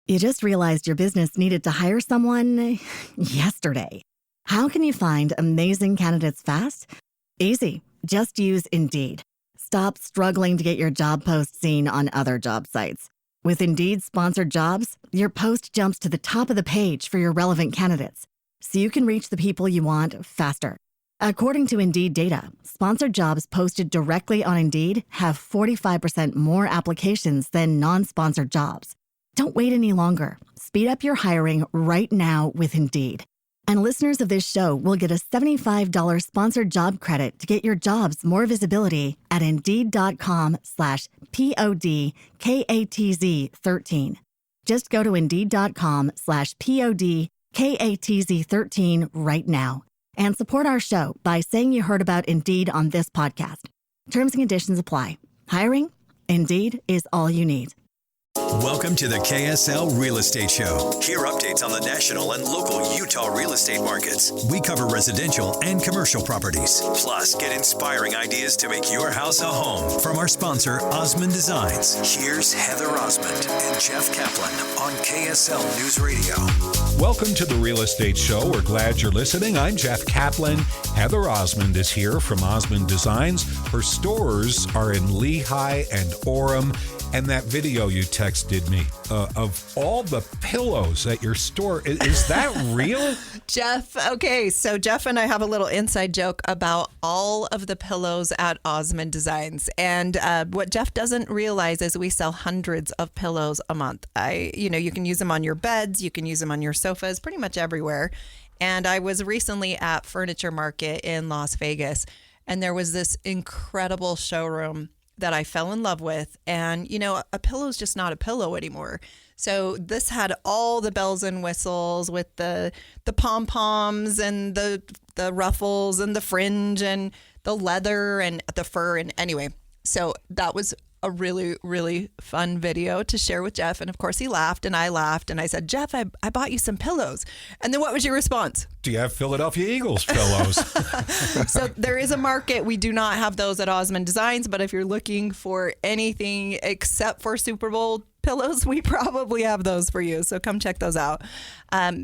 You just realized your business needed to hire someone yesterday. How can you find amazing candidates fast? Easy. Just use Indeed. Stop struggling to get your job post seen on other job sites. With Indeed sponsored jobs, your post jumps to the top of the page for your relevant candidates, so you can reach the people you want faster. According to Indeed data, sponsored jobs posted directly on Indeed have 45% more applications than non-sponsored jobs. Don't wait any longer. Speed up your hiring right now with Indeed. And listeners of this show will get a $75 sponsored job credit to get your jobs more visibility at Indeed.com/PODKATZ13. Just go to Indeed.com/PODKATZ13 right now and support our show by saying you heard about Indeed on this podcast. Terms and conditions apply. Hiring? Indeed is all you need. Welcome to the KSL Real Estate Show. Hear updates on the national and local Utah real estate markets. We cover residential and commercial properties. Plus, get inspiring ideas to make your house a home from our sponsor, Osmond Designs. Here's Heather Osmond and Jeff Caplan on KSL News Radio. Welcome to the Real Estate Show. We're glad you're listening. I'm Jeff Caplan. Heather Osmond is here from Osmond Designs. Her stores are in Lehigh and Orem. And that video you texted me of all the pillows at your store, is that real? Jeff, okay, so Jeff and I have a little inside joke about all of the pillows at Osmond Designs. And what Jeff doesn't realize is we sell hundreds of pillows a month. You can use them on your beds, you can use them on your sofas, pretty much everywhere. And I was recently at Furniture Market in Las Vegas, and there was this incredible showroom that I fell in love with. And, a pillow is just not a pillow anymore. So this had all the bells and whistles with the pom-poms and the ruffles and the fringe and the leather and the fur. And anyway, so that was a really, really fun video to share with Jeff. And of course he laughed and I laughed and I said, Jeff, I bought you some pillows. And then what was your response? Do you have Philadelphia Eagles pillows? So there is a market. We do not have those at Osmond Designs, but if you're looking for anything except for Super Bowl pillows, we probably have those for you. So come check those out.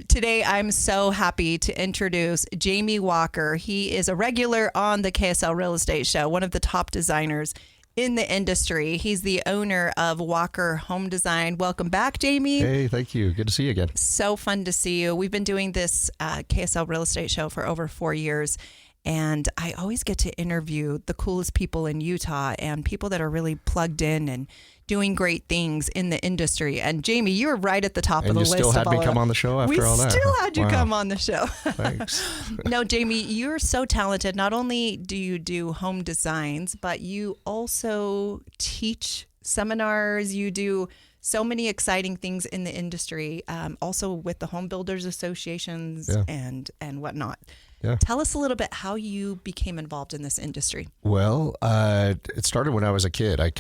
Today, I'm so happy to introduce Jamie Walker. He is a regular on the KSL Real Estate Show, one of the top designers in the industry. He's the owner of Walker Home Design. Welcome back, Jamie. Hey, thank you. Good to see you again. So fun to see you. We've been doing this KSL Real Estate Show for over 4 years, and I always get to interview the coolest people in Utah and people that are really plugged in and doing great things in the industry. And Jamie, you were right at the top of the list. And you still had me come on the show after all that. We still had you come on the show. Thanks. No, Jamie, you're so talented. Not only do you do home designs, but you also teach seminars. You do so many exciting things in the industry, also with the home builders associations and whatnot. Yeah. Tell us a little bit how you became involved in this industry. Well, it started when I was a kid. I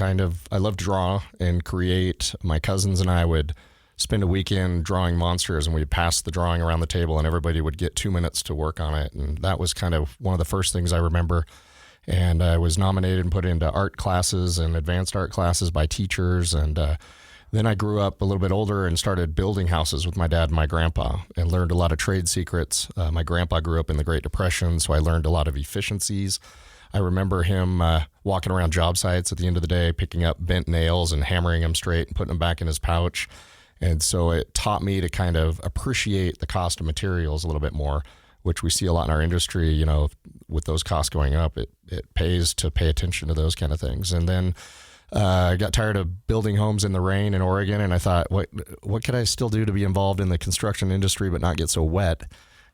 loved to draw and create. My cousins and I would spend a weekend drawing monsters, and we'd pass the drawing around the table, and everybody would get 2 minutes to work on it. And that was kind of one of the first things I remember. And I was nominated and put into art classes and advanced art classes by teachers. And then I grew up a little bit older and started building houses with my dad and my grandpa and learned a lot of trade secrets. My grandpa grew up in the Great Depression, so I learned a lot of efficiencies. I remember him walking around job sites at the end of the day, picking up bent nails and hammering them straight and putting them back in his pouch. And so it taught me to kind of appreciate the cost of materials a little bit more, which we see a lot in our industry. With those costs going up, it pays to pay attention to those kind of things. And then I got tired of building homes in the rain in Oregon, and I thought, what could I still do to be involved in the construction industry but not get so wet?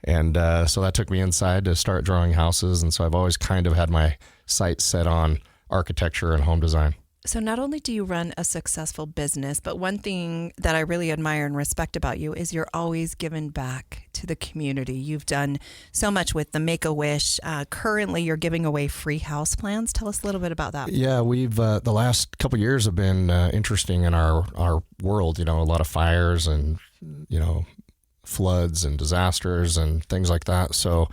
And so that took me inside to start drawing houses, and so I've always kind of had my sights set on architecture and home design. So not only do you run a successful business, but one thing that I really admire and respect about you is you're always giving back to the community. You've done so much with the Make-A-Wish. Currently, you're giving away free house plans. Tell us a little bit about that. Yeah, we've the last couple of years have been interesting in our world. A lot of fires and floods and disasters and things like that. So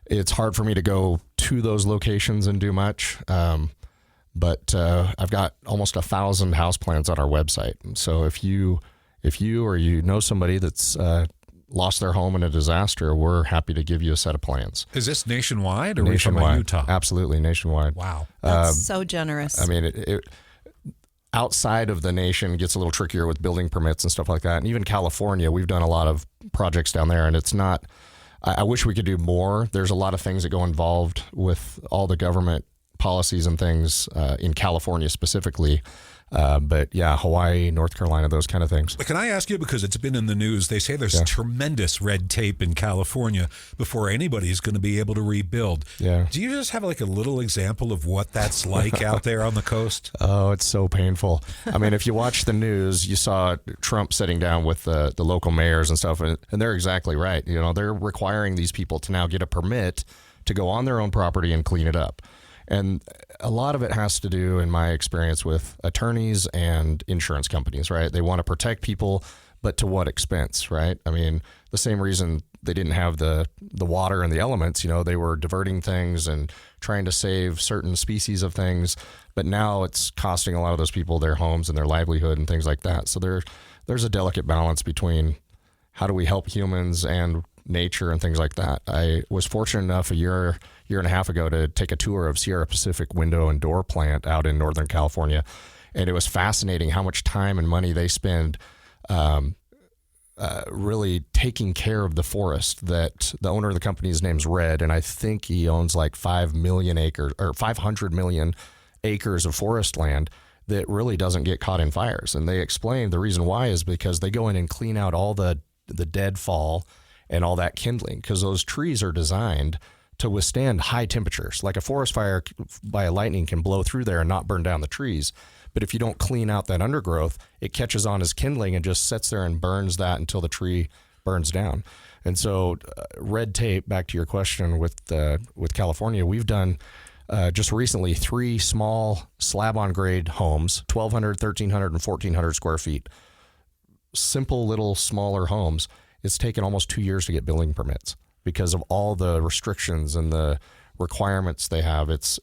it's hard for me to go to those locations and do much. But I've got almost 1,000 house plans on our website. So if you if you or you know somebody that's lost their home in a disaster, we're happy to give you a set of plans. Is this nationwide or Nationwide. are we talking about Utah? Absolutely nationwide. Wow. That's so generous. I mean, it outside of the nation gets a little trickier with building permits and stuff like that. And even California, we've done a lot of projects down there, and it's not, I wish we could do more. There's a lot of things that go involved with all the government policies and things in California specifically. But yeah, Hawaii, North Carolina, those kind of things. But can I ask you, because it's been in the news, they say there's tremendous red tape in California before anybody's going to be able to rebuild. Yeah. Do you just have like a little example of what that's like out there on the coast? Oh, it's so painful. I mean, if you watch the news, you saw Trump sitting down with the local mayors and stuff, and they're exactly right. You know, they're requiring these people to now get a permit to go on their own property and clean it up. And a lot of it has to do, in my experience, with attorneys and insurance companies, right? They want to protect people, but to what expense, right? I mean, the same reason they didn't have the water and the elements, you know, they were diverting things and trying to save certain species of things. But now it's costing a lot of those people their homes and their livelihood and things like that. So there's a delicate balance between how do we help humans and nature and things like that. I was fortunate enough a year and a half ago to take a tour of Sierra Pacific window and door plant out in Northern California. And it was fascinating how much time and money they spend really taking care of the forest. That the owner of the company's name's Red, and I think he owns like 5 million acres or 500 million acres of forest land that really doesn't get caught in fires. And they explained the reason why is because they go in and clean out all the deadfall and all that kindling, because those trees are designed to withstand high temperatures. Like a forest fire by a lightning can blow through there and not burn down the trees. But if you don't clean out that undergrowth, it catches on as kindling and just sits there and burns that until the tree burns down. And so red tape, back to your question with California, we've done just recently 3 small slab-on grade homes, 1,200, 1,300, and 1,400 square feet. Simple little smaller homes. It's taken almost 2 years to get building permits because of all the restrictions and the requirements they have. It's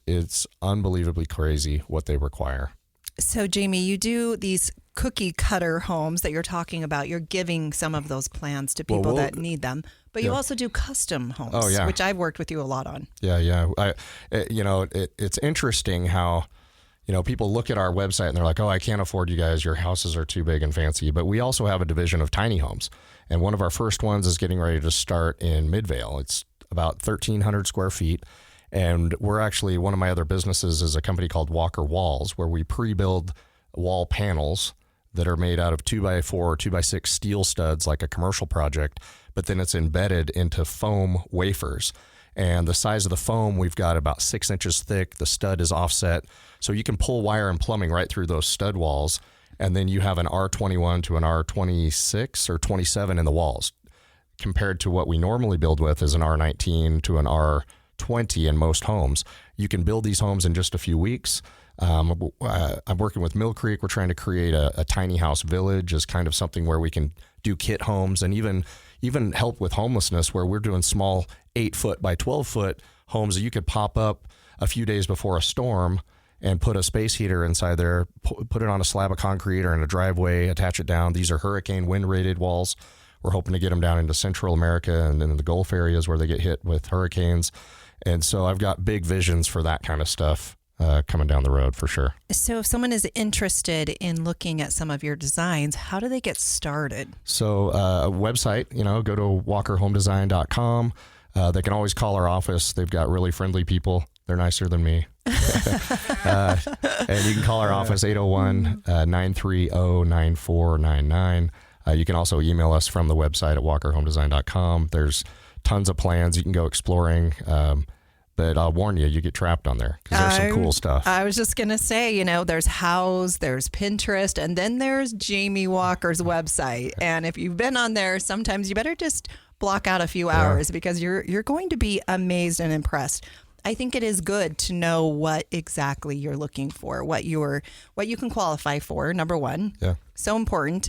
unbelievably crazy what they require. So, Jamie, you do these cookie cutter homes that you're talking about. You're giving some of those plans to people that need them, but you also do custom homes, which I've worked with you a lot on. Yeah. It's interesting how, people look at our website and they're like, oh, I can't afford you guys. Your houses are too big and fancy. But we also have a division of tiny homes. And one of our first ones is getting ready to start in Midvale. It's about 1,300 square feet. And we're actually, one of my other businesses is a company called Walker Walls, where we pre-build wall panels that are made out of 2x4 or 2x6 steel studs, like a commercial project, but then it's embedded into foam wafers. And the size of the foam, we've got about 6 inches thick. The stud is offset. So you can pull wire and plumbing right through those stud walls. And then you have an R21 to an R26 or 27 in the walls, compared to what we normally build with is an R19 to an R20 in most homes. You can build these homes in just a few weeks. I'm working with Mill Creek. We're trying to create a tiny house village as kind of something where we can do kit homes and even help with homelessness, where we're doing small 8-foot by 12-foot homes that you could pop up a few days before a storm and put a space heater inside there, put it on a slab of concrete or in a driveway, attach it down. These are hurricane wind rated walls. We're hoping to get them down into Central America and in the Gulf areas where they get hit with hurricanes. And so I've got big visions for that kind of stuff coming down the road for sure. So if someone is interested in looking at some of your designs, how do they get started? So a website, go to walkerhomedesign.com. They can always call our office. They've got really friendly people. They're nicer than me. And you can call our office 801-930-9499. You can also email us from the website at walkerhomedesign.com. There's tons of plans. You can go exploring. But I'll warn you, you get trapped on there because there's some cool stuff. I was just going to say, there's Houzz, there's Pinterest, and then there's Jamie Walker's website. And if you've been on there, sometimes you better just block out a few hours because you're going to be amazed and impressed. I think it is good to know what exactly you're looking for, what you can qualify for, number one. Yeah. So important.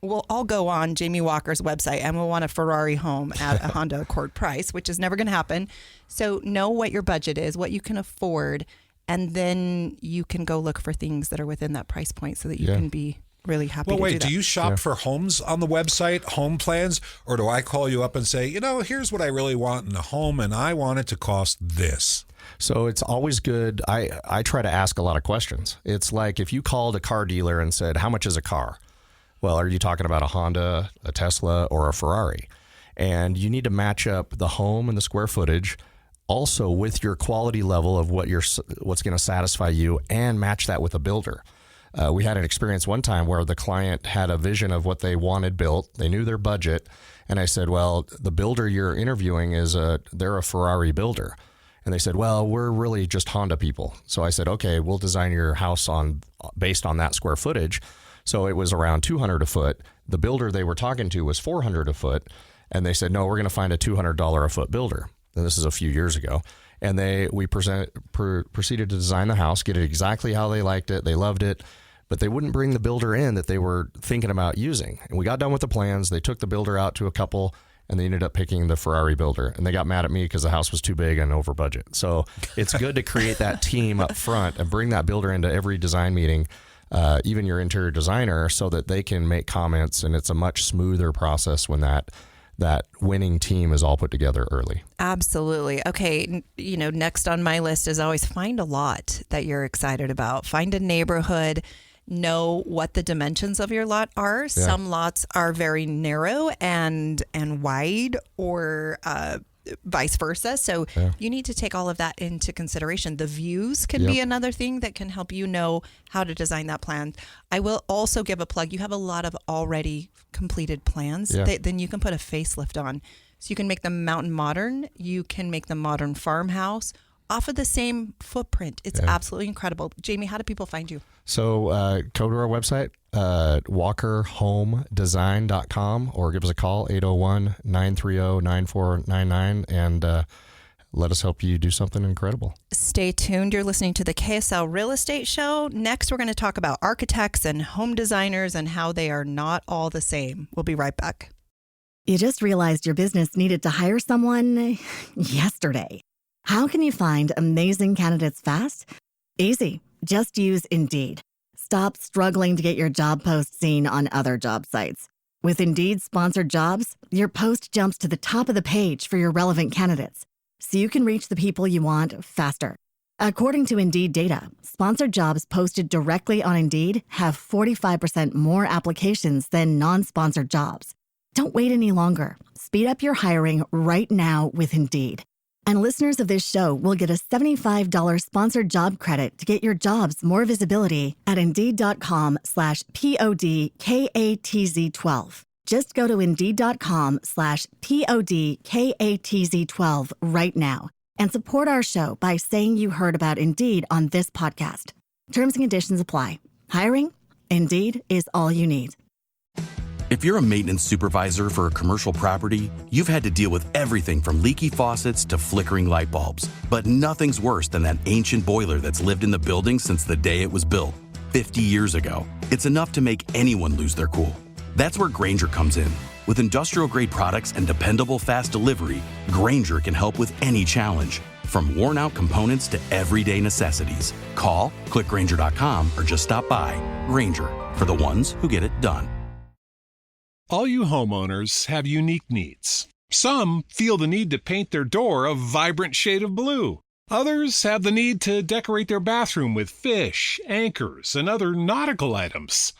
We'll all go on Jamie Walker's website and we'll want a Ferrari home at a Honda Accord price, which is never going to happen. So know what your budget is, what you can afford, and then you can go look for things that are within that price point so that you can be really happy Well, to wait, do that. do you shop for homes on the website, home plans, or do I call you up and say, here's what I really want in a home and I want it to cost this? So it's always good. I try to ask a lot of questions. It's like if you called a car dealer and said, how much is a car? Well, are you talking about a Honda, a Tesla, or a Ferrari? And you need to match up the home and the square footage also with your quality level of what's going to satisfy you, and match that with a builder. We had an experience one time where the client had a vision of what they wanted built. They knew their budget. And I said, well, the builder you're interviewing they're a Ferrari builder. And they said, well, we're really just Honda people. So I said, okay, we'll design your house based on that square footage. So it was around $200 a foot. The builder they were talking to was $400 a foot. And they said, no, we're going to find a $200 a foot builder. And this is a few years ago. And we proceeded to design the house, get it exactly how they liked it. They loved it. But they wouldn't bring the builder in that they were thinking about using. And we got done with the plans. They took the builder out to a couple, and they ended up picking the Ferrari builder. And they got mad at me because the house was too big and over budget. So it's good to create that team up front and bring that builder into every design meeting, even your interior designer, so that they can make comments. And it's a much smoother process when that winning team is all put together early. Absolutely. Okay. Next on my list is always find a lot that you're excited about. Find a neighborhood. Know what the dimensions of your lot are. Yeah. Some lots are very narrow and wide, or vice versa. So you need to take all of that into consideration. The views can be another thing that can help you know how to design that plan. I will also give a plug. You have a lot of already completed plans that then you can put a facelift on. So you can make them mountain modern. You can make them modern farmhouse off of the same footprint. It's absolutely incredible. Jamie, how do people find you? So go to our website, walkerhomedesign.com, or give us a call, 801-930-9499, and let us help you do something incredible. Stay tuned. You're listening to the KSL Real Estate Show. Next, we're going to talk about architects and home designers and how they are not all the same. We'll be right back. You just realized your business needed to hire someone yesterday. How can you find amazing candidates fast? Easy. Just use Indeed. Stop struggling to get your job post seen on other job sites. With Indeed sponsored jobs, your post jumps to the top of the page for your relevant candidates, so you can reach the people you want faster. According to Indeed data, sponsored jobs posted directly on Indeed have 45% more applications than non-sponsored jobs. Don't wait any longer. Speed up your hiring right now with Indeed. And listeners of this show will get a $75 sponsored job credit to get your jobs more visibility at Indeed.com/PODKATZ12. Just go to Indeed.com/PODKATZ12 right now and support our show by saying you heard about Indeed on this podcast. Terms and conditions apply. Hiring? Indeed is all you need. If you're a maintenance supervisor for a commercial property, you've had to deal with everything from leaky faucets to flickering light bulbs. But nothing's worse than that ancient boiler that's lived in the building since the day it was built, 50 years ago. It's enough to make anyone lose their cool. That's where Grainger comes in. With industrial-grade products and dependable fast delivery, Grainger can help with any challenge, from worn-out components to everyday necessities. Call, click Grainger.com, or just stop by. Grainger, for the ones who get it done. All you homeowners have unique needs. Some feel the need to paint their door a vibrant shade of blue. Others have the need to decorate their bathroom with fish, anchors, and other nautical items.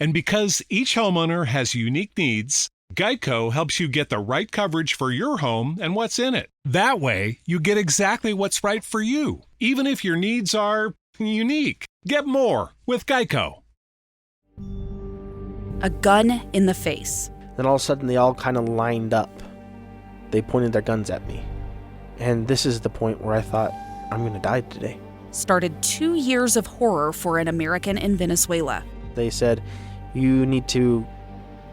And because each homeowner has unique needs, Geico helps you get the right coverage for your home and what's in it. That way, you get exactly what's right for you, even if your needs are unique. Get more with Geico. A gun in the face. Then all of a sudden they all kind of lined up. They pointed their guns at me. And this is the point where I thought, I'm going to die today. Started 2 years of horror for an American in Venezuela. They said, you need to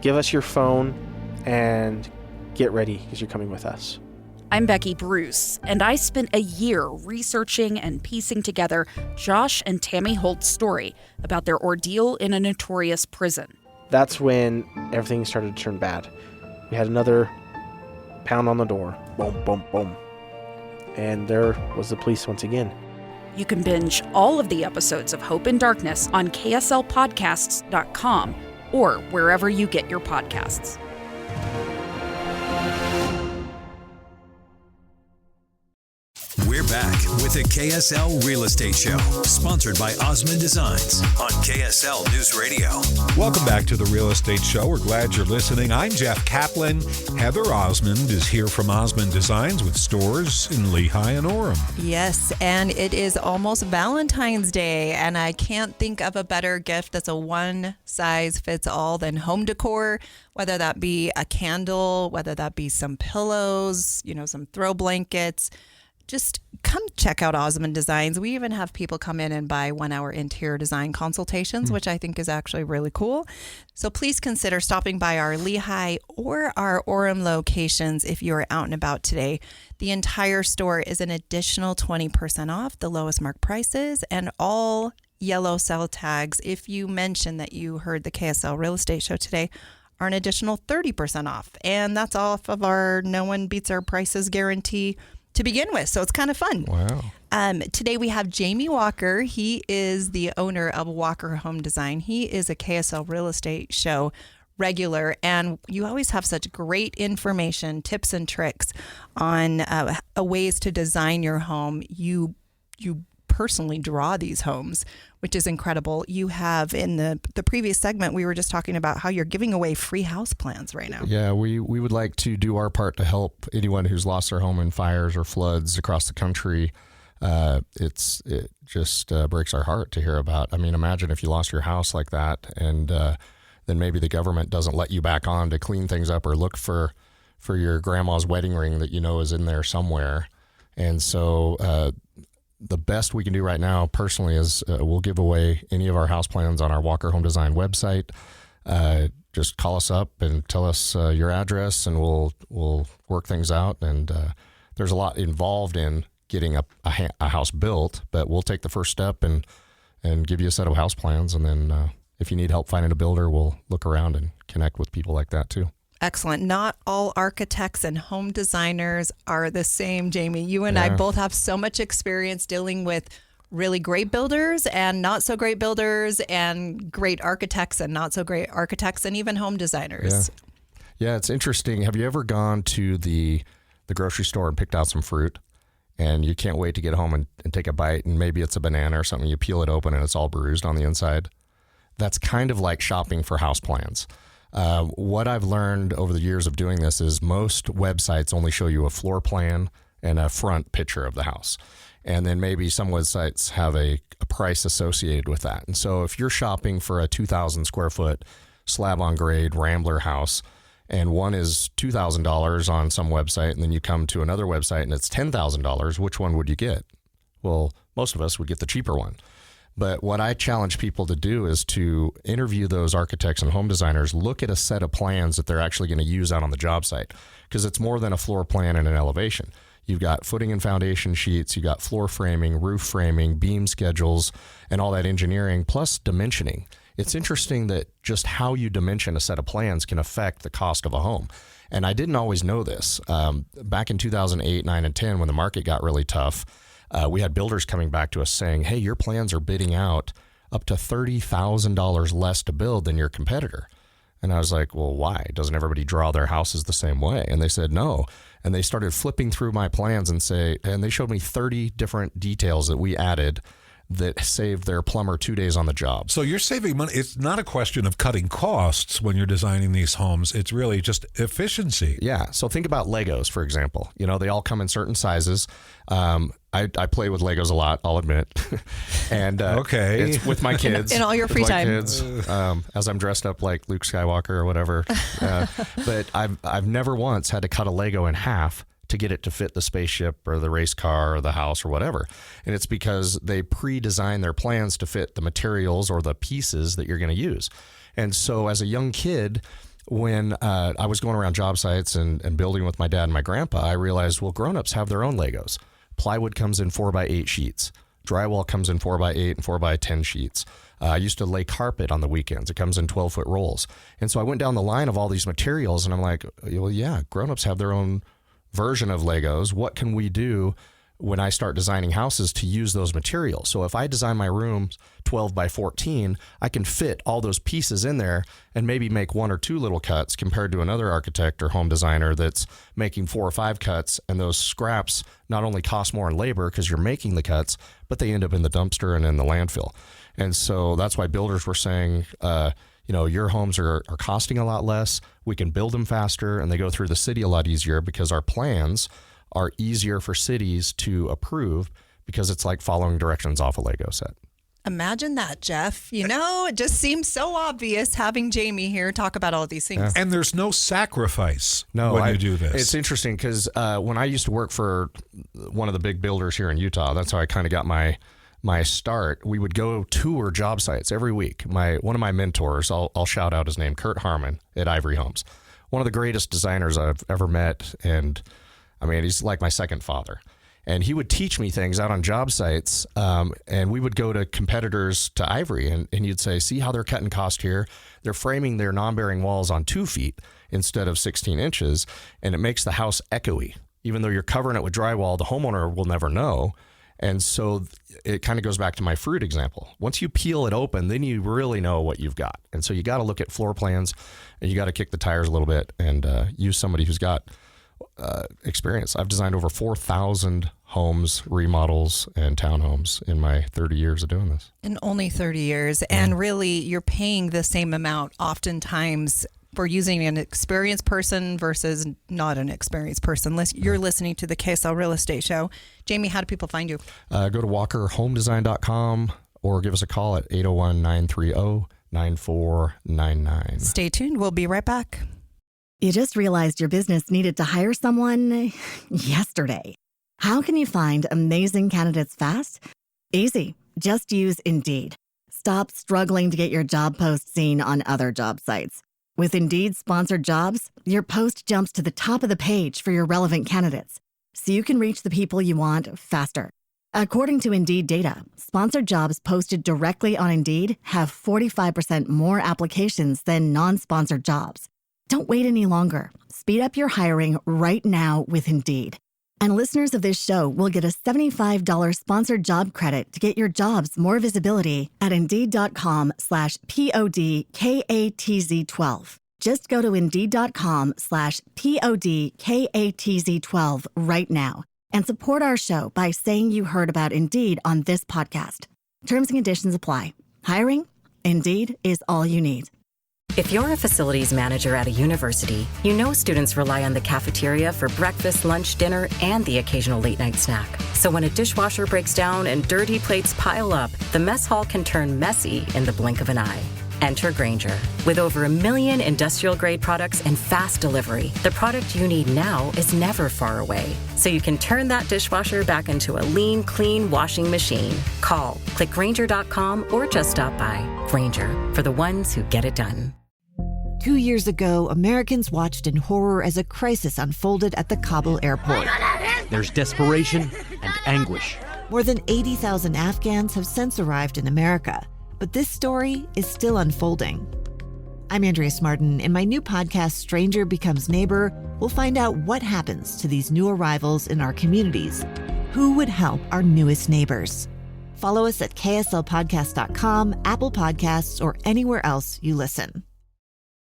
give us your phone and get ready because you're coming with us. I'm Becky Bruce, and I spent a year researching and piecing together Josh and Tammy Holt's story about their ordeal in a notorious prison. That's when everything started to turn bad. We had another pound on the door. Boom, boom, boom. And there was the police once again. You can binge all of the episodes of Hope and Darkness on kslpodcasts.com or wherever you get your podcasts. We're back with the KSL Real Estate Show, sponsored by Osmond Designs on KSL News Radio. Welcome back to the Real Estate Show. We're glad you're listening. I'm Jeff Caplan. Heather Osmond is here from Osmond Designs with stores in Lehigh and Orem. Yes, and it is almost Valentine's Day, and I can't think of a better gift that's a one-size-fits-all than home decor, whether that be a candle, whether that be some pillows, some throw blankets. Just come check out Osmond Designs. We even have people come in and buy 1-hour interior design consultations, which I think is actually really cool. So please consider stopping by our Lehigh or our Orem locations if you are out and about today. The entire store is an additional 20% off the lowest mark prices, and all yellow cell tags, if you mention that you heard the KSL Real Estate Show today, are an additional 30% off. And that's off of our no one beats our prices guarantee to begin with. So it's kind of fun. Wow. Today we have Jamie Walker. He is the owner of Walker Home Design. He is a KSL Real Estate Show regular, and you always have such great information, tips and tricks on ways to design your home. You personally draw these homes, which is incredible. You have, in the previous segment, we were just talking about how you're giving away free house plans right now. Yeah, we would like to do our part to help anyone who's lost their home in fires or floods across the country. It just breaks our heart to hear about. I mean, imagine if you lost your house like that, and then maybe the government doesn't let you back on to clean things up or look for your grandma's wedding ring that is in there somewhere. And so the best we can do right now personally is we'll give away any of our house plans on our Walker Home Design website. Just call us up and tell us your address, and we'll work things out. And there's a lot involved in getting a house built, but we'll take the first step and give you a set of house plans. And then if you need help finding a builder, we'll look around and connect with people like that too. Excellent. Not all architects and home designers are the same, Jamie. You and I both have so much experience dealing with really great builders and not so great builders, and great architects and not so great architects, and even home designers. Yeah, it's interesting. Have you ever gone to the grocery store and picked out some fruit, and you can't wait to get home and take a bite, and maybe it's a banana or something, you peel it open and it's all bruised on the inside? That's kind of like shopping for house plans. What I've learned over the years of doing this is most websites only show you a floor plan and a front picture of the house. And then maybe some websites have a price associated with that. And so if you're shopping for a 2,000 square foot slab on grade Rambler house, and one is $2,000 on some website, and then you come to another website and it's $10,000, which one would you get? Well, most of us would get the cheaper one. But what I challenge people to do is to interview those architects and home designers, look at a set of plans that they're actually going to use out on the job site, because it's more than a floor plan and an elevation. You've got footing and foundation sheets, you got floor framing, roof framing, beam schedules, and all that engineering, plus dimensioning. It's interesting that just how you dimension a set of plans can affect the cost of a home. And I didn't always know this. Back in 2008, 9, and 10, when the market got really tough, we had builders coming back to us saying, hey, your plans are bidding out up to $30,000 less to build than your competitor. And I was like, well, why? Doesn't everybody draw their houses the same way? And they said, no. And they started flipping through my plans and they showed me 30 different details that we added that saved their plumber 2 days on the job. So you're saving money. It's not a question of cutting costs when you're designing these homes. It's really just efficiency. Yeah. So think about Legos, for example. They all come in certain sizes. I play with Legos a lot, I'll admit. And okay, it's with my kids. In all your free time. Kids, as I'm dressed up like Luke Skywalker or whatever. But I've never once had to cut a Lego in half to get it to fit the spaceship or the race car or the house or whatever. And it's because they pre-design their plans to fit the materials or the pieces that you're going to use. And so as a young kid, when I was going around job sites and building with my dad and my grandpa, I realized, well, grown-ups have their own Legos. Plywood comes in 4x8 sheets. Drywall comes in 4x8 and 4x10 sheets. I used to lay carpet on the weekends. It comes in 12-foot rolls. And so I went down the line of all these materials, and I'm like, well, yeah, grown-ups have their own version of Legos. What can we do when I start designing houses to use those materials. So if I design my rooms 12 by 14, I can fit all those pieces in there and maybe make 1 or 2 little cuts compared to another architect or home designer that's making 4 or 5 cuts. And those scraps not only cost more in labor because you're making the cuts, but they end up in the dumpster and in the landfill. And so that's why builders were saying, your homes are costing a lot less. We can build them faster, and they go through the city a lot easier because our plans are easier for cities to approve because it's like following directions off a Lego set. Imagine that, Jeff. It just seems so obvious having Jamie here talk about all of these things. And there's no sacrifice when you do this. It's interesting because when I used to work for one of the big builders here in Utah, that's how I kind of got my start. We would go tour job sites every week. One of my mentors, I'll shout out his name, Kurt Harmon at Ivory Homes, one of the greatest designers I've ever met, and I mean, he's like my second father. And he would teach me things out on job sites, and we would go to competitors to Ivory, and you'd say, see how they're cutting cost here? They're framing their non-bearing walls on 2 feet instead of 16 inches, and it makes the house echoey. Even though you're covering it with drywall, the homeowner will never know. And so it kind of goes back to my fruit example. Once you peel it open, then you really know what you've got. And so you got to look at floor plans, and you got to kick the tires a little bit and use somebody who's got experience. I've designed over 4,000 homes, remodels, and townhomes in my 30 years of doing this. In only 30 years. And really, you're paying the same amount oftentimes for using an experienced person versus not an experienced person. You're listening to the KSL Real Estate Show. Jamie, how do people find you? Go to walkerhomedesign.com or give us a call at 801-930-9499. Stay tuned. We'll be right back. You just realized your business needed to hire someone yesterday. How can you find amazing candidates fast? Easy. Just use Indeed. Stop struggling to get your job post seen on other job sites. With Indeed sponsored jobs, your post jumps to the top of the page for your relevant candidates, so you can reach the people you want faster. According to Indeed data, sponsored jobs posted directly on Indeed have 45% more applications than non-sponsored jobs. Don't wait any longer. Speed up your hiring right now with Indeed. And listeners of this show will get a $75 sponsored job credit to get your jobs more visibility at Indeed.com/PODKATZ12. Just go to Indeed.com/PODKATZ12 right now and support our show by saying you heard about Indeed on this podcast. Terms and conditions apply. Hiring? Indeed is all you need. If you're a facilities manager at a university, you know students rely on the cafeteria for breakfast, lunch, dinner, and the occasional late-night snack. So when a dishwasher breaks down and dirty plates pile up, the mess hall can turn messy in the blink of an eye. Enter Grainger. With over 1 million industrial-grade products and fast delivery, the product you need now is never far away. So you can turn that dishwasher back into a lean, clean washing machine. Call, click Grainger.com, or just stop by. Grainger, for the ones who get it done. 2 years ago, Americans watched in horror as a crisis unfolded at the Kabul airport. There's desperation and anguish. More than 80,000 Afghans have since arrived in America, but this story is still unfolding. I'm Andrea Smartin. In my new podcast, Stranger Becomes Neighbor, we'll find out what happens to these new arrivals in our communities. Who would help our newest neighbors? Follow us at kslpodcast.com, Apple Podcasts, or anywhere else you listen.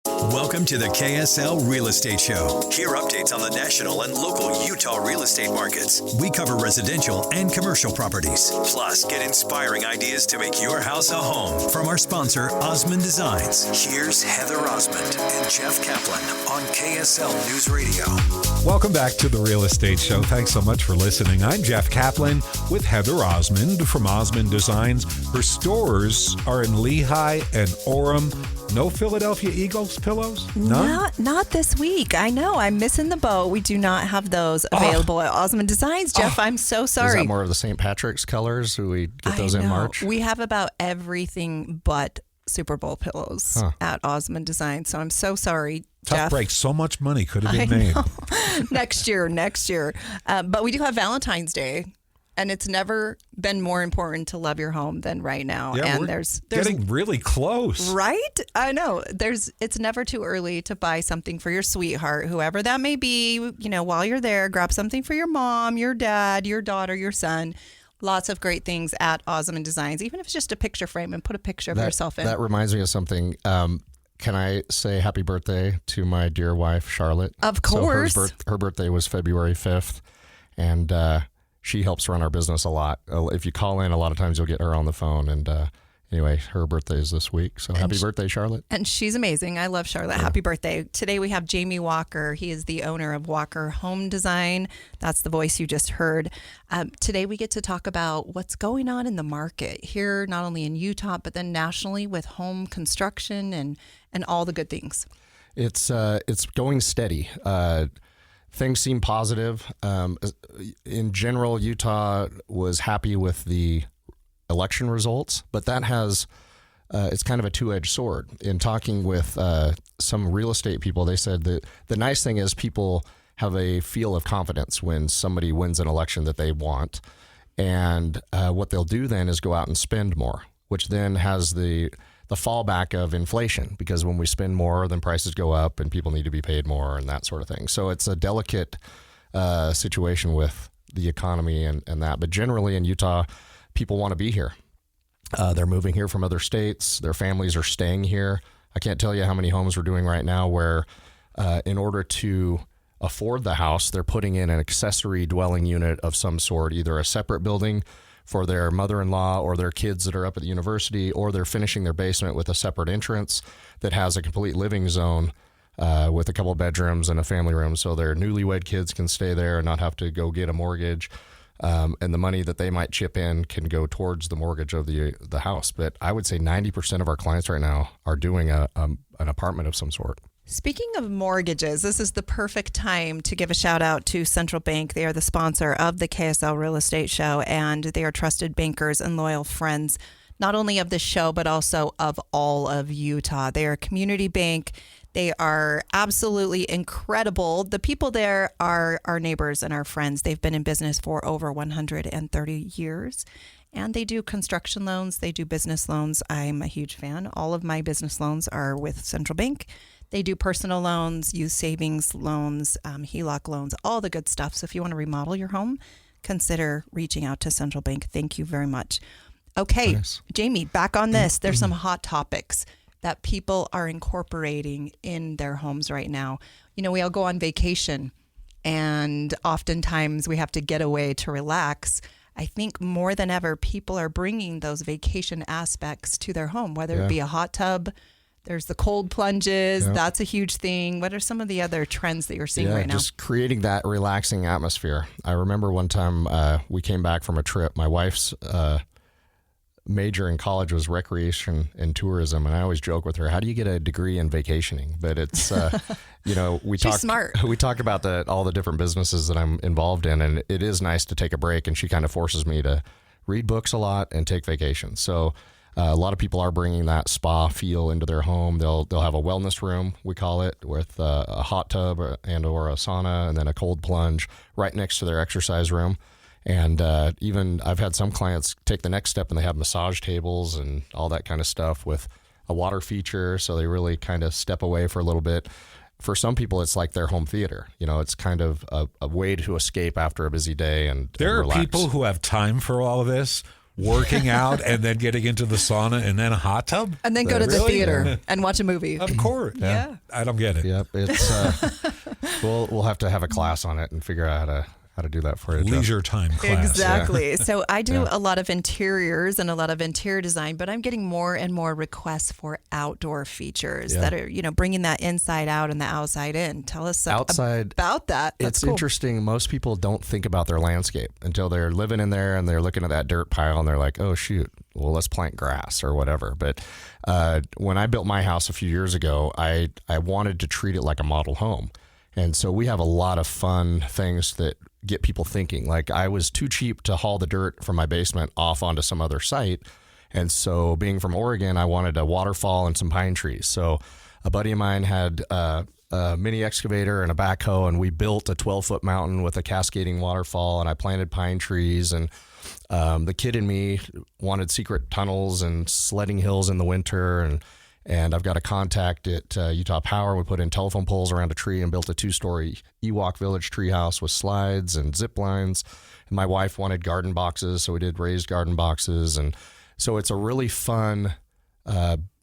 Welcome to the KSL Real Estate Show. Hear updates on the national and local Utah real estate markets. We cover residential and commercial properties. Plus, get inspiring ideas to make your house a home from our sponsor, Osmond Designs. Here's Heather Osmond and Jeff Caplan on KSL News Radio. Welcome back to the Real Estate Show. Thanks so much for listening. I'm Jeff Caplan with Heather Osmond from Osmond Designs. Her stores are in Lehigh and Orem. No Philadelphia Eagles pillows? None? Not this week. I know. I'm missing the boat. We do not have those available at Osmond Designs. Jeff, I'm so sorry. Is that more of the St. Patrick's colors? Do we get those in March? We have about everything but Super Bowl pillows at Osmond Designs. So I'm so sorry, Tough Jeff. break. So much money could have been made. next year. But we do have Valentine's Day And it's never been more important to love your home than right now. Yeah, and we're there's getting really close. Right? I know. It's never too early to buy something for your sweetheart, whoever that may be. While you're there, grab something for your mom, your dad, your daughter, your son. Lots of great things at Osmond Designs, even if it's just a picture frame and put a picture of yourself in. That reminds me of something. Can I say happy birthday to my dear wife, Charlotte? Of course. So her birthday was February 5th, and she helps run our business a lot. If you call in, a lot of times you'll get her on the phone. And anyway, her birthday is this week. So happy birthday, Charlotte. And she's amazing. I love Charlotte. Yeah. Happy birthday. Today we have Jamie Walker. He is the owner of Walker Home Design. That's the voice you just heard. Today we get to talk about what's going on in the market here, not only in Utah, but then nationally with home construction and all the good things. It's going steady. Things seem positive. In general, Utah was happy with the election results, but that has it's kind of a two-edged sword. In talking with some real estate people, they said that the nice thing is people have a feel of confidence when somebody wins an election that they want, and what they'll do then is go out and spend more, which then has the fallback of inflation, because when we spend more, then prices go up and people need to be paid more and that sort of thing. So it's a delicate situation with the economy and that. But generally in Utah, people want to be here. They're moving here from other states. Their families are staying here. I can't tell you how many homes we're doing right now where in order to afford the house, they're putting in an accessory dwelling unit of some sort, either a separate building for their mother-in-law or their kids that are up at the university, or they're finishing their basement with a separate entrance that has a complete living zone with a couple of bedrooms and a family room, so their newlywed kids can stay there and not have to go get a mortgage. And the money that they might chip in can go towards the mortgage of the house. But I would say 90% of our clients right now are doing an apartment of some sort. Speaking of mortgages, this is the perfect time to give a shout out to Central Bank. They are the sponsor of the KSL Real Estate Show, and they are trusted bankers and loyal friends, not only of the show, but also of all of Utah. They are a community bank. They are absolutely incredible. The people there are our neighbors and our friends. They've been in business for over 130 years. And they do construction loans. They do business loans. I'm a huge fan. All of my business loans are with Central Bank. They do personal loans, youth savings loans, HELOC loans, all the good stuff. So if you want to remodel your home, consider reaching out to Central Bank. Thank you very much. Okay, nice. Jamie, back on this. There's some hot topics that people are incorporating in their homes right now. We all go on vacation, and oftentimes we have to get away to relax. I think more than ever, people are bringing those vacation aspects to their home, whether it be a hot tub. There's the cold plunges. Yep. That's a huge thing. What are some of the other trends that you're seeing right now? Just creating that relaxing atmosphere. I remember one time we came back from a trip. My wife's major in college was recreation and tourism, and I always joke with her, how do you get a degree in vacationing? But it's we talk about all the different businesses that I'm involved in, and it is nice to take a break, and she kind of forces me to read books a lot and take vacations. So a lot of people are bringing that spa feel into their home. They'll have a wellness room, we call it, with a hot tub or a sauna, and then a cold plunge right next to their exercise room. And even I've had some clients take the next step and they have massage tables and all that kind of stuff with a water feature. So they really kind of step away for a little bit. For some people, it's like their home theater. It's kind of a way to escape after a busy day and There are relax. people who have time for all of this, working out and then getting into the sauna and then a hot tub. And then go to the theater and watch a movie. Of course. Yeah. I don't get it. Yep. It's we'll have to have a class on it and figure out how to do that for you. Leisure time class. Exactly. Yeah. So I do a lot of interiors and a lot of interior design, but I'm getting more and more requests for outdoor features that are, bringing that inside out and the outside in. Tell us about that. It's cool. Interesting. Most people don't think about their landscape until they're living in there and they're looking at that dirt pile and they're like, oh, shoot, well, let's plant grass or whatever. But when I built my house a few years ago, I wanted to treat it like a model home. And so we have a lot of fun things that get people thinking. Like, I was too cheap to haul the dirt from my basement off onto some other site. And so being from Oregon, I wanted a waterfall and some pine trees. So a buddy of mine had a mini excavator and a backhoe, and we built a 12-foot mountain with a cascading waterfall, and I planted pine trees, and the kid in me wanted secret tunnels and sledding hills in the winter, and I've got a contact at Utah Power. We put in telephone poles around a tree and built a 2-story Ewok Village treehouse with slides and zip lines. And my wife wanted garden boxes, so we did raised garden boxes. And so it's a really fun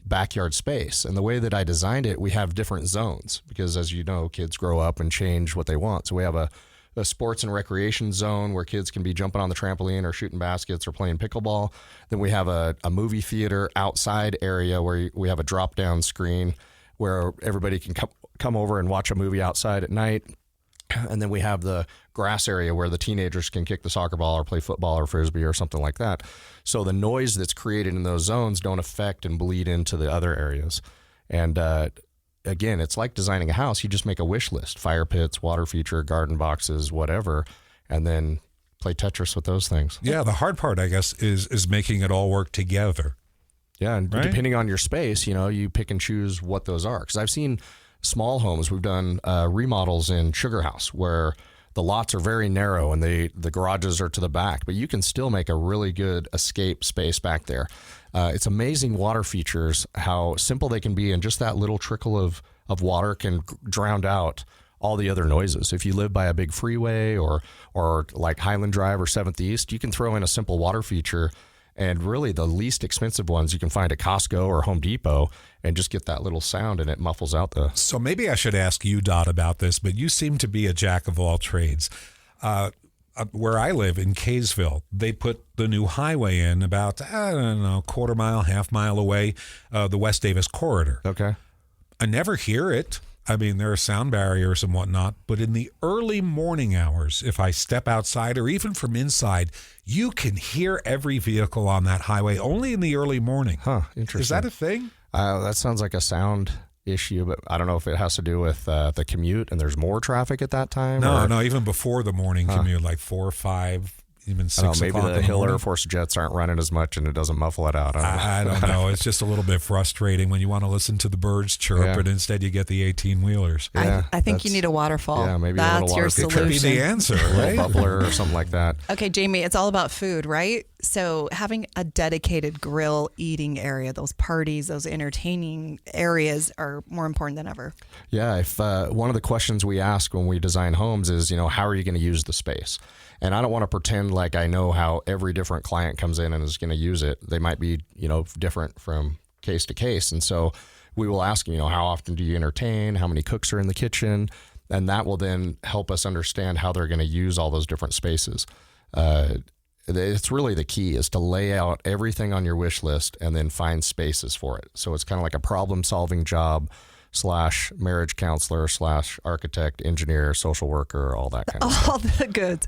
backyard space. And the way that I designed it, we have different zones because, as you know, kids grow up and change what they want. So we have a sports and recreation zone where kids can be jumping on the trampoline or shooting baskets or playing pickleball. Then we have a movie theater outside area where we have a drop-down screen where everybody can come over and watch a movie outside at night. And then we have the grass area where the teenagers can kick the soccer ball or play football or frisbee or something like that. So the noise that's created in those zones don't affect and bleed into the other areas. And again, it's like designing a house. You just make a wish list: fire pits, water feature, garden boxes, whatever, and then play Tetris with those things. Yeah, the hard part, I guess, is making it all work together. Yeah, and right? Depending on your space, you pick and choose what those are. Because I've seen small homes. We've done remodels in Sugar House where the lots are very narrow and the garages are to the back, but you can still make a really good escape space back there. It's amazing water features, how simple they can be, and just that little trickle of water can drown out all the other noises. If you live by a big freeway or like Highland Drive or 7th East, you can throw in a simple water feature, and really the least expensive ones you can find at Costco or Home Depot, and just get that little sound, and it muffles out the... So maybe I should ask you, Dot, about this, but you seem to be a jack of all trades. Where I live in Kaysville, they put the new highway in about, I don't know, quarter mile, half mile away, the West Davis corridor. Okay. I never hear it. I mean, there are sound barriers and whatnot, but in the early morning hours, if I step outside or even from inside, you can hear every vehicle on that highway only in the early morning. Huh, interesting. Is that a thing? That sounds like a sound issue, but I don't know if it has to do with the commute and there's more traffic at that time. No, even before the morning commute, like 4 or 5, even 6 maybe o'clock. the Hill Air Force jets aren't running as much and it doesn't muffle it out. I don't know. It's just a little bit frustrating when you want to listen to the birds chirp, but instead you get the 18-wheelers. Yeah, I think you need a waterfall. Yeah, maybe that's a little your water solution. Could be the answer, right? A bubbler or something like that. Okay, Jamie, it's all about food, right? So having a dedicated grill eating area, those parties, those entertaining areas are more important than ever. Yeah, if one of the questions we ask when we design homes is, how are you going to use the space? And I don't want to pretend like I know how every different client comes in and is going to use it. They might be, different from case to case. And so we will ask them, how often do you entertain? How many cooks are in the kitchen? And that will then help us understand how they're going to use all those different spaces. It's really the key is to lay out everything on your wish list and then find spaces for it. So it's kind of like a problem-solving job / marriage counselor / architect, engineer, social worker, all that kind of stuff. All the goods.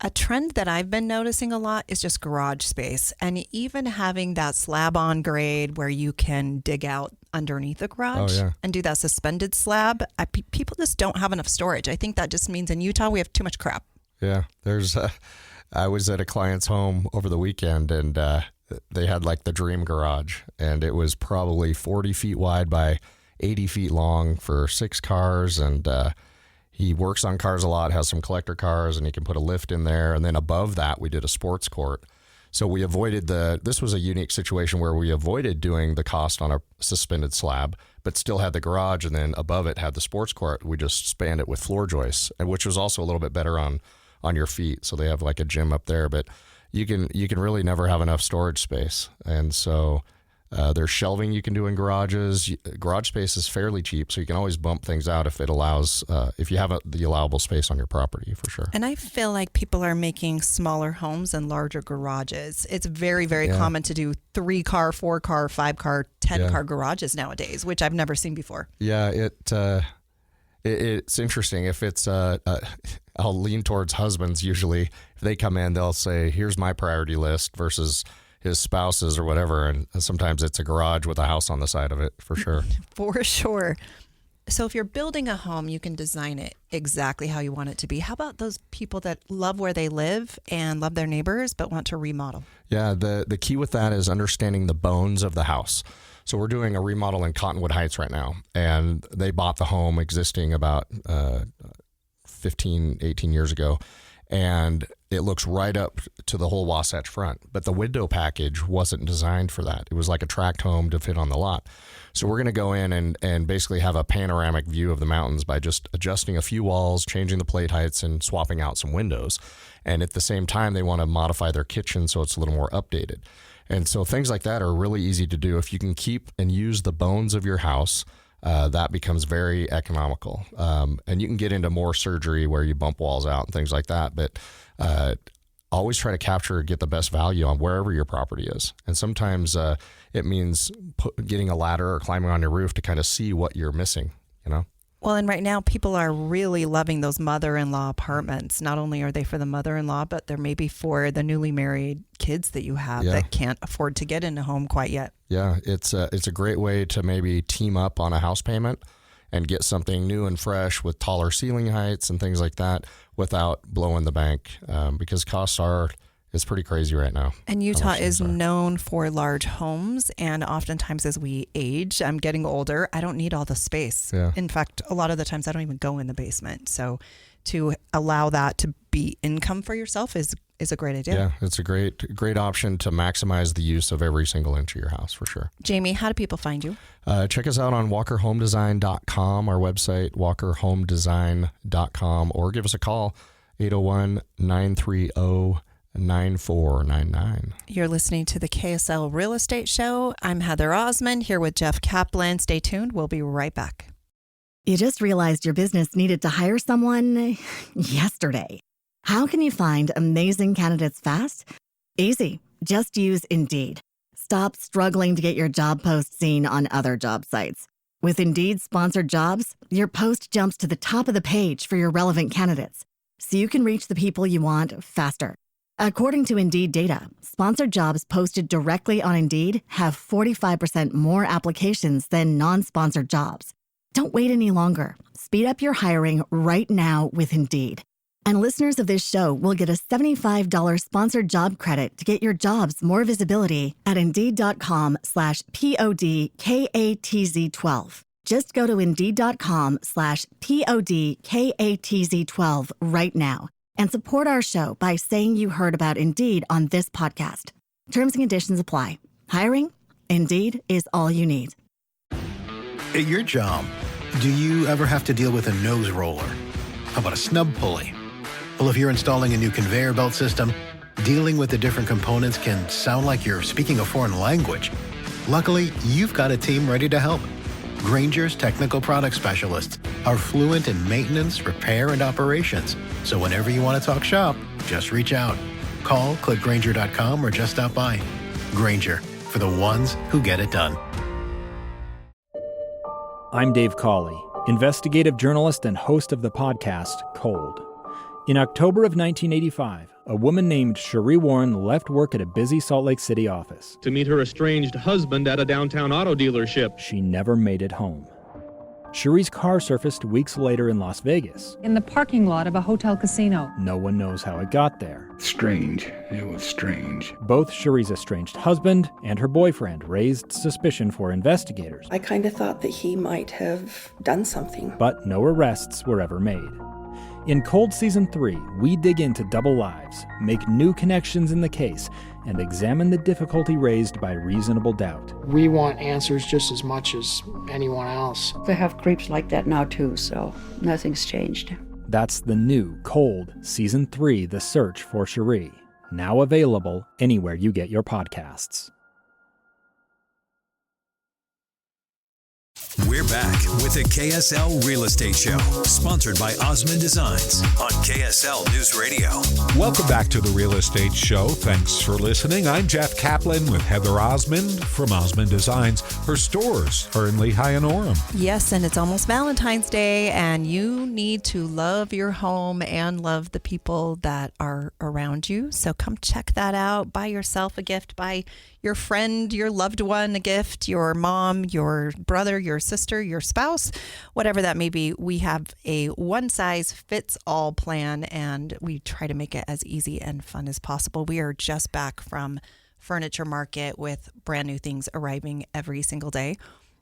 A trend that I've been noticing a lot is just garage space, and even having that slab-on grade where you can dig out underneath the garage and do that suspended slab. People just don't have enough storage. I think that just means in Utah we have too much crap. Yeah, I was at a client's home over the weekend, and they had like the dream garage, and it was probably 40 feet wide by 80 feet long for 6 cars, and he works on cars a lot, has some collector cars, and he can put a lift in there. And then above that, we did a sports court. So we avoided this was a unique situation where we avoided doing the cost on a suspended slab, but still had the garage, and then above it had the sports court. We just spanned it with floor joists, which was also a little bit better on your feet. So they have like a gym up there, but you can really never have enough storage space. And so there's shelving you can do in garages. Garage space is fairly cheap, so you can always bump things out if it allows, if you have the allowable space on your property, for sure. And I feel like people are making smaller homes and larger garages. It's very, very common to do 3-car, 4-car, 5-car, 10-car garages nowadays, which I've never seen before. Yeah, it's interesting. If it's, I'll lean towards husbands usually. If they come in, they'll say, here's my priority list versus his spouse's or whatever. And sometimes it's a garage with a house on the side of it, for sure. For sure. So if you're building a home, you can design it exactly how you want it to be. How about those people that love where they live and love their neighbors but want to remodel? Yeah, the key with that is understanding the bones of the house. So we're doing a remodel in Cottonwood Heights right now, and they bought the home existing about 15, 18 years ago, and it looks right up to the whole Wasatch Front. But the window package wasn't designed for that. It was like a tract home to fit on the lot. So we're going to go in and basically have a panoramic view of the mountains by just adjusting a few walls, changing the plate heights, and swapping out some windows. And at the same time, they want to modify their kitchen so it's a little more updated. And so things like that are really easy to do. If you can keep and use the bones of your house, that becomes very economical. And you can get into more surgery where you bump walls out and things like that. But always try to capture, get the best value on wherever your property is. And sometimes it means getting a ladder or climbing on your roof to kind of see what you're missing, you know? Well, and right now people are really loving those mother-in-law apartments. Not only are they for the mother-in-law, but they're maybe for the newly married kids that you have that can't afford to get in a home quite yet. Yeah, it's a great way to maybe team up on a house payment and get something new and fresh with taller ceiling heights and things like that without blowing the bank, because costs is pretty crazy right now. And Utah is known for large homes, and oftentimes as we age, I'm getting older, I don't need all the space. Yeah. In fact, a lot of the times I don't even go in the basement. So to allow that to be income for yourself is a great idea. Yeah, it's a great option to maximize the use of every single inch of your house, for sure. Jamie, how do people find you? Check us out on walkerhomedesign.com, our website, walkerhomedesign.com, or give us a call, 801-930-9499. You're listening to the KSL Real Estate Show. I'm Heather Osmond here with Jeff Caplan. Stay tuned. We'll be right back. You just realized your business needed to hire someone yesterday. How can you find amazing candidates fast? Easy. Just use Indeed. Stop struggling to get your job post seen on other job sites. With Indeed sponsored jobs, your post jumps to the top of the page for your relevant candidates, so you can reach the people you want faster. According to Indeed data, sponsored jobs posted directly on Indeed have 45% more applications than non-sponsored jobs. Don't wait any longer. Speed up your hiring right now with Indeed. And listeners of this show will get a $75 sponsored job credit to get your jobs more visibility at Indeed.com/PODKATZ12. Just go to Indeed.com/PODKATZ12 right now and support our show by saying you heard about Indeed on this podcast. Terms and conditions apply. Hiring? Indeed is all you need. At your job, do you ever have to deal with a nose roller? How about a snub pulley? Well, if you're installing a new conveyor belt system, dealing with the different components can sound like you're speaking a foreign language. Luckily, you've got a team ready to help. Grainger's technical product specialists are fluent in maintenance, repair, and operations. So whenever you want to talk shop, just reach out. Call, click Grainger.com, or just stop by. Grainger, for the ones who get it done. I'm Dave Cawley, investigative journalist and host of the podcast Cold. In October of 1985, a woman named Cherie Warren left work at a busy Salt Lake City office to meet her estranged husband at a downtown auto dealership. She never made it home. Cherie's car surfaced weeks later in Las Vegas. In the parking lot of a hotel casino. No one knows how it got there. Strange. It was strange. Both Cherie's estranged husband and her boyfriend raised suspicion for investigators. I kind of thought that he might have done something. But no arrests were ever made. In Cold Season 3, we dig into double lives, make new connections in the case, and examine the difficulty raised by reasonable doubt. We want answers just as much as anyone else. They have creeps like that now too, so nothing's changed. That's the new Cold Season 3, The Search for Cherie, now available anywhere you get your podcasts. We're back with the KSL Real Estate Show, sponsored by Osmond Designs on KSL News Radio. Welcome back to the Real Estate Show. Thanks for listening. I'm Jeff Caplan with Heather Osmond from Osmond Designs. Her stores are in Lehigh and Orem. Yes, and it's almost Valentine's Day, and you need to love your home and love the people that are around you. So come check that out. Buy yourself a gift. Buy your friend, your loved one a gift, your mom, your brother, your sister, sister, your spouse, whatever that may be. We have a one-size-fits-all plan, and we try to make it as easy and fun as possible. We are just back from Furniture Market with brand new things arriving every single day.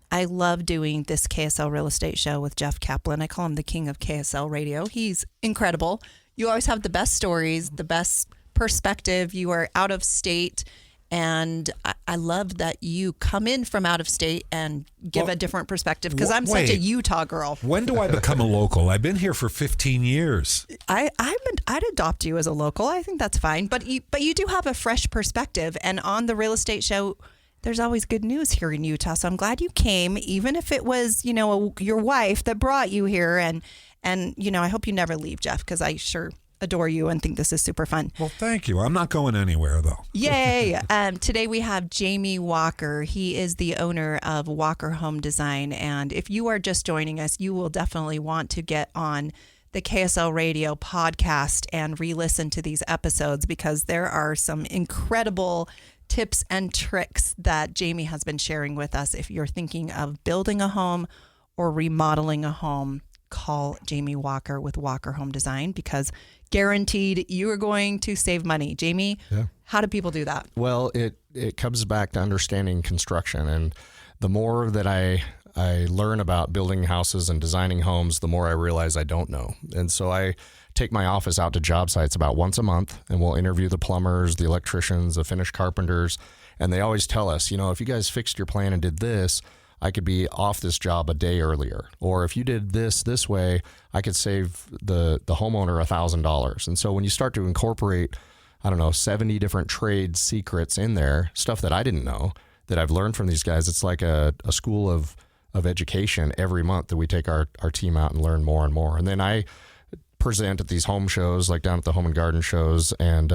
I love doing this KSL Real Estate Show with Jeff Caplan. I call him the king of KSL radio. He's incredible. You always have the best stories, the best perspective. You are out of state, and I love that you come in from out of state and give a different perspective, because I'm such a Utah girl. When do I become a local? I've been here for 15 years. I'd adopt you as a local. I think that's fine. But you do have a fresh perspective, and on the Real Estate Show, there's always good news here in Utah. So I'm glad you came, even if it was, your wife that brought you here. And I hope you never leave, Jeff, because I sure adore you and think this is super fun. Well, thank you. I'm not going anywhere, though. Yay. Today we have Jamie Walker. He is the owner of Walker Home Design. And if you are just joining us, you will definitely want to get on the KSL Radio podcast and re-listen to these episodes, because there are some incredible tips and tricks that Jamie has been sharing with us. If you're thinking of building a home or remodeling a home, call Jamie Walker with Walker Home Design, because guaranteed you are going to save money. Jamie, how do people do that? Well, it comes back to understanding construction. And the more that I learn about building houses and designing homes, the more I realize I don't know. And so I take my office out to job sites about once a month, and we'll interview the plumbers, the electricians, the finished carpenters. And they always tell us, if you guys fixed your plan and did this, I could be off this job a day earlier. Or if you did this way, I could save the homeowner $1,000. And so when you start to incorporate, 70 different trade secrets in there, stuff that I didn't know, that I've learned from these guys, it's like a school of education every month that we take our team out and learn more and more. And then I present at these home shows, like down at the Home and Garden shows, and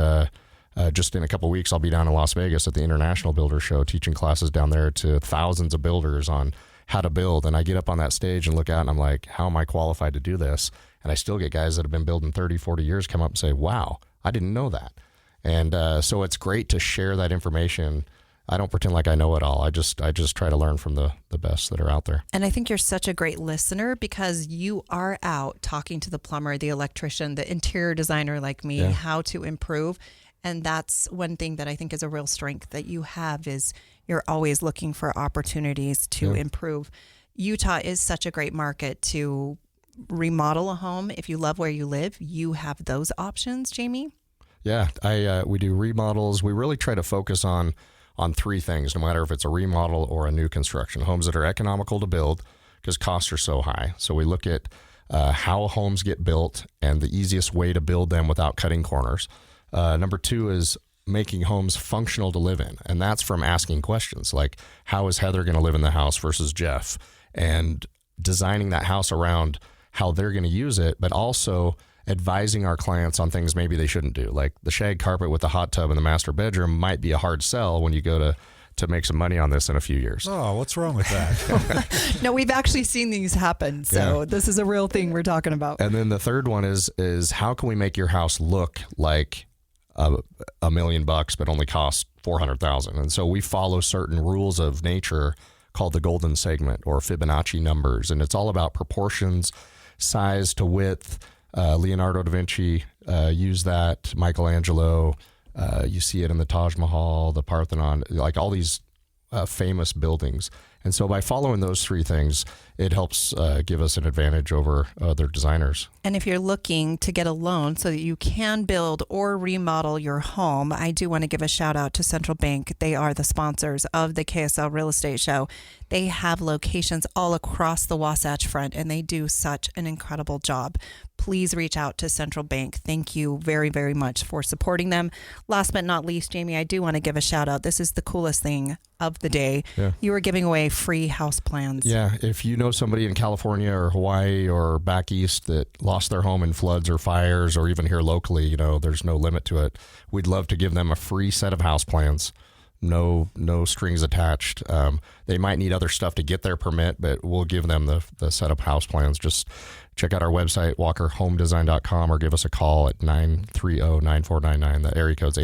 just in a couple of weeks, I'll be down in Las Vegas at the International Builder Show, teaching classes down there to thousands of builders on how to build. And I get up on that stage and look out, and I'm like, how am I qualified to do this? And I still get guys that have been building 30, 40 years come up and say, wow, I didn't know that. And so it's great to share that information. I don't pretend like I know it all. I just try to learn from the best that are out there. And I think you're such a great listener, because you are out talking to the plumber, the electrician, the interior designer like me, how to improve. And that's one thing that I think is a real strength that you have, is you're always looking for opportunities to improve. Utah is such a great market to remodel a home. If you love where you live, you have those options, Jamie. Yeah, we do remodels. We really try to focus on three things, no matter if it's a remodel or a new construction. Homes that are economical to build, because costs are so high. So we look at how homes get built and the easiest way to build them without cutting corners. Number two is making homes functional to live in. And that's from asking questions like, how is Heather going to live in the house versus Jeff? And designing that house around how they're going to use it, but also advising our clients on things maybe they shouldn't do. Like the shag carpet with the hot tub in the master bedroom might be a hard sell when you go to make some money on this in a few years. Oh, what's wrong with that? No, we've actually seen these happen. So this is a real thing we're talking about. And then the third one is how can we make your house look like $1 million, but only cost $400,000? And so we follow certain rules of nature called the golden segment or Fibonacci numbers. And it's all about proportions, size to width. Leonardo da Vinci used that, Michelangelo, you see it in the Taj Mahal, the Parthenon, like all these famous buildings. And so by following those three things, it helps give us an advantage over other designers. And if you're looking to get a loan so that you can build or remodel your home, I do want to give a shout out to Central Bank. They are the sponsors of the KSL Real Estate Show. They have locations all across the Wasatch Front, and they do such an incredible job. Please reach out to Central Bank. Thank you very, very much for supporting them. Last but not least, Jamie, I do want to give a shout out. This is the coolest thing of the day. Yeah. You are giving away free house plans. Yeah. If you know somebody in California or Hawaii or back east that lost their home in floods or fires, or even here locally, there's no limit to it. We'd love to give them a free set of house plans. No strings attached. They might need other stuff to get their permit, but we'll give them the set of house plans. Just check out our website, walkerhomedesign.com, or give us a call at 930-9499. The area code's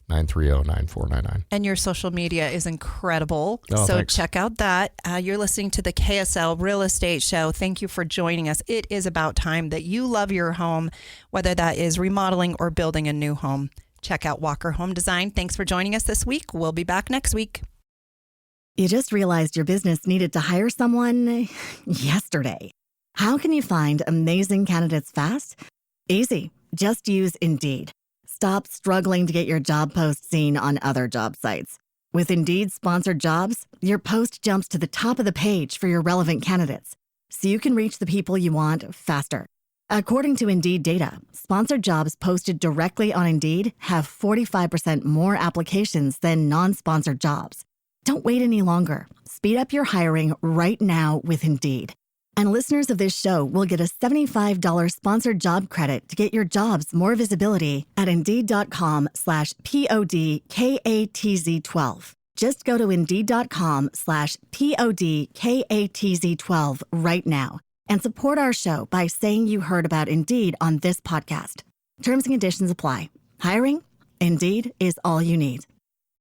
930-9499. And your social media is incredible. Oh, so thanks. check out that. You're listening to the KSL Real Estate Show. Thank you for joining us. It is about time that you love your home, whether that is remodeling or building a new home. Check out Walker Home Design. Thanks for joining us this week. We'll be back next week. You just realized your business needed to hire someone yesterday. How can you find amazing candidates fast? Easy. Just use Indeed. Stop struggling to get your job post seen on other job sites. With Indeed sponsored jobs, your post jumps to the top of the page for your relevant candidates, so you can reach the people you want faster. According to Indeed data, sponsored jobs posted directly on Indeed have 45% more applications than non-sponsored jobs. Don't wait any longer. Speed up your hiring right now with Indeed. And listeners of this show will get a $75 sponsored job credit to get your jobs more visibility at Indeed.com/PODKATZ12. Just go to Indeed.com/PODKATZ12 right now and support our show by saying you heard about Indeed on this podcast. Terms and conditions apply. Hiring? Indeed is all you need.